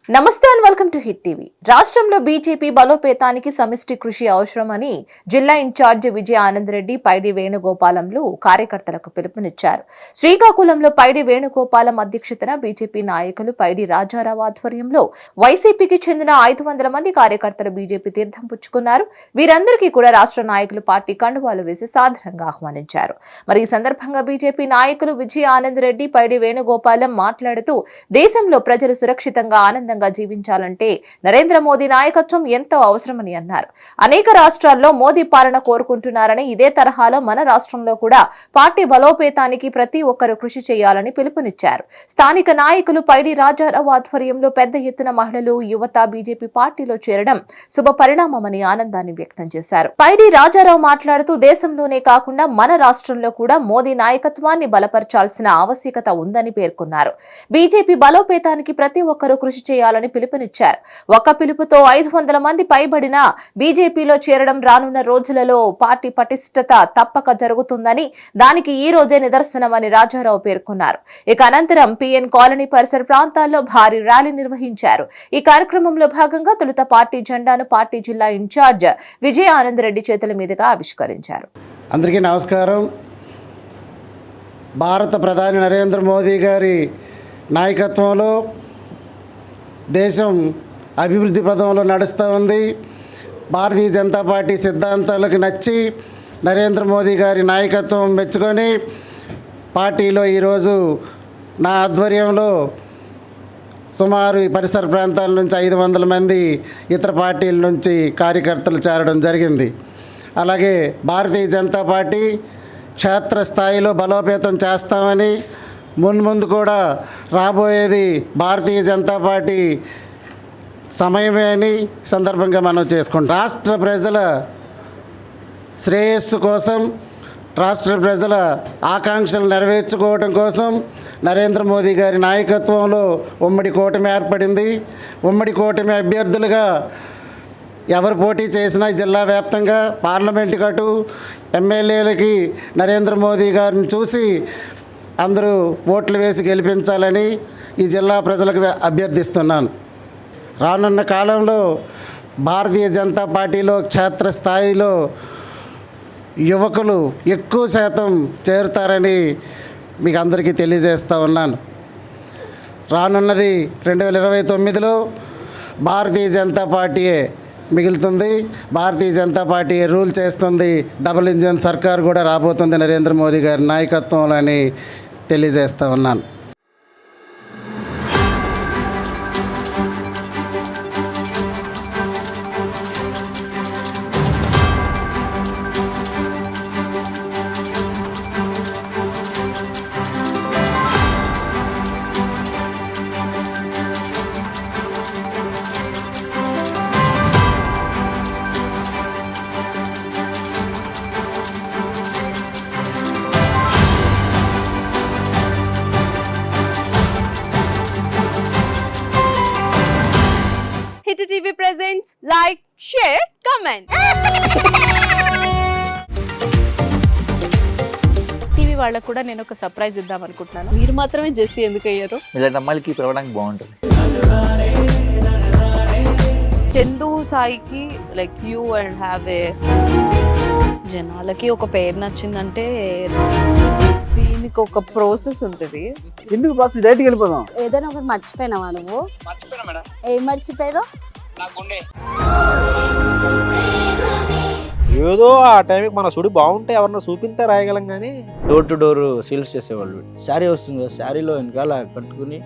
నమస్తే and welcome to hit TV. రాష్ట్రంలో BJP బలోపేతానికి సమిష్టి కృషి అవసరమని జిల్లా ఇన్ఛార్జి విజయ ఆనంద్ రెడ్డి పైడి వేణుగోపాలంలో కార్యకర్తలకు పిలుపునిచ్చారు. శ్రీకాకుళంలో పైడి వేణుగోపాలం అధ్యక్షతన బీజేపీ నాయకులు పైడి రాజారావు ఆధ్వర్యంలో వైసీపీకి చెందిన 500 మంది కార్యకర్తలు బీజేపీ తీర్థం పుచ్చుకున్నారు. వీరందరికీ కూడా రాష్ట్ర నాయకులు పార్టీ కండువాలు వేసి సాదరంగా ఆహ్వానించారు. మరి ఈ సందర్భంగా బీజేపీ నాయకులు విజయ ఆనంద్ రెడ్డి పైడి వేణుగోపాలం మాట్లాడుతూ దేశంలో ప్రజలు సురక్షితంగా ఆనందంగా జీవించాలంటే నరేంద్ర మోదీ నాయకత్వం ఎంతో అవసరమని అన్నారు. అనేక రాష్ట్రాల్లో మోదీ పాలన కోరుకుంటున్నారని ఇదే తరహాలో మన రాష్ట్రంలో కూడా పార్టీ బలోపేతానికి ప్రతి ఒక్కరూ కృషి చేయాలని పిలుపునిచ్చారు. స్థానిక నాయకులు పైడి రాజారావు ఆధ్వర్యంలో పెద్ద ఎత్తున మహిళలు యువత బీజేపీ పార్టీలో చేరడం శుభ పరిణామమని ఆనందాన్ని వ్యక్తం చేశారు. పైడి రాజారావు మాట్లాడుతూ దేశంలోనే కాకుండా మన రాష్ట్రంలో కూడా మోదీ నాయకత్వాన్ని బలపరచాల్సిన ఆవశ్యకత ఉందని పేర్కొన్నారు. బీజేపీ బలోపేతానికి ప్రతి ఒక్కరూ కృషి చేయాలని పిలుపునిచ్చారు. ఒక పిలుపుతో 500 మంది పైబడిన బీజేపీలో చేరడం రానున్న రోజులలో పార్టీ పటిష్టత తప్పక జరుగుతుందని దానికి ఈ రోజే నిదర్శనమని రాజారావు పేర్కొన్నారు. ఇక అనంతరం పిఎన్ కాలనీ పరిసర ప్రాంతాల్లో భారీ ర్యాలీ నిర్వహించారు. ఈ కార్యక్రమంలో భాగంగా తొలుత పార్టీ జెండాను పార్టీ జిల్లా ఇన్ఛార్జ్ విజయ ఆనంద్ రెడ్డి చేతుల మీదుగా ఆవిష్కరించారు. అందరికీ నమస్కారం. భారత ప్రధాని నరేంద్ర మోదీ గారి నాయకత్వంలో దేశం అభివృద్ధి పథంలో నడుస్తూ ఉంది. భారతీయ జనతా పార్టీ సిద్ధాంతాలకు నచ్చి నరేంద్ర మోదీ గారి నాయకత్వం మెచ్చుకొని పార్టీలో ఈరోజు నా ఆధ్వర్యంలో సుమారు ఈ పరిసర ప్రాంతాల నుంచి 500 మంది ఇతర పార్టీల నుంచి కార్యకర్తలు చేరడం జరిగింది. అలాగే భారతీయ జనతా పార్టీ క్షేత్రస్థాయిలో బలోపేతం చేస్తామని ముందు కూడా రాబోయేది భారతీయ జనతా పార్టీ సమయమే అని సందర్భంగా మనం చేసుకుంటాం. రాష్ట్ర ప్రజల శ్రేయస్సు కోసం, రాష్ట్ర ప్రజల ఆకాంక్షలు నెరవేర్చుకోవడం కోసం నరేంద్ర మోదీ గారి నాయకత్వంలో ఉమ్మడి కూటమి ఏర్పడింది. ఉమ్మడి కూటమి అభ్యర్థులుగా ఎవరు పోటీ చేసినా జిల్లా వ్యాప్తంగా పార్లమెంటుకి అటు ఎమ్మెల్యేలకి నరేంద్ర మోదీ గారిని చూసి అందరూ ఓట్లు వేసి గెలిపించాలని ఈ జిల్లా ప్రజలకు అభ్యర్థిస్తున్నాను. రానున్న కాలంలో భారతీయ జనతా పార్టీలో క్షేత్రస్థాయిలో యువకులు ఎక్కువ శాతం చేరుతారని మీకు అందరికీ తెలియజేస్తూ ఉన్నాను. రానున్నది 2029లో భారతీయ జనతా పార్టీయే మిగులుతుంది. భారతీయ జనతా పార్టీ రూల్ చేస్తుంది. డబుల్ ఇంజన్ సర్కార్ కూడా రాబోతుంది నరేంద్ర మోదీ గారి నాయకత్వంలో అని తెలియజేస్తూ ఉన్నాను. Hit TV presents like, share, comment. TV వాళ్ళకు కూడా నేను ఒక సర్ప్రైజ్ ఇద్దాం అనుకుంటున్నాను. మీరు మాత్రమే జెస్సీ ఎందుకు అయ్యారు? ఇలాంటి అమ్మాయిలకి పిలవడానికి బాగుంటుంది. చందు సాయికి like you and have a జనాలకి ఒక పేరు నచ్చిందంటే దీనికి ఒక ప్రాసెస్ ఉంటుంది. ఎందుకు బాక్స్ డైరెక్ట్కి వెళ్ళిపోదాం. ఏదైనా ఒకటి మర్చిపోయినావా నువ్వు? ఏం మర్చిపోయావు? ఏదో ఆ టైంకి మన సుడి బాగుంటే ఎవరన్నా చూపింటే రాయగలం కానీ డోర్ టు డోర్ సేల్స్ చేసేవాళ్ళు. శారీ వస్తుంది, శారీలో వెనకాల కట్టుకుని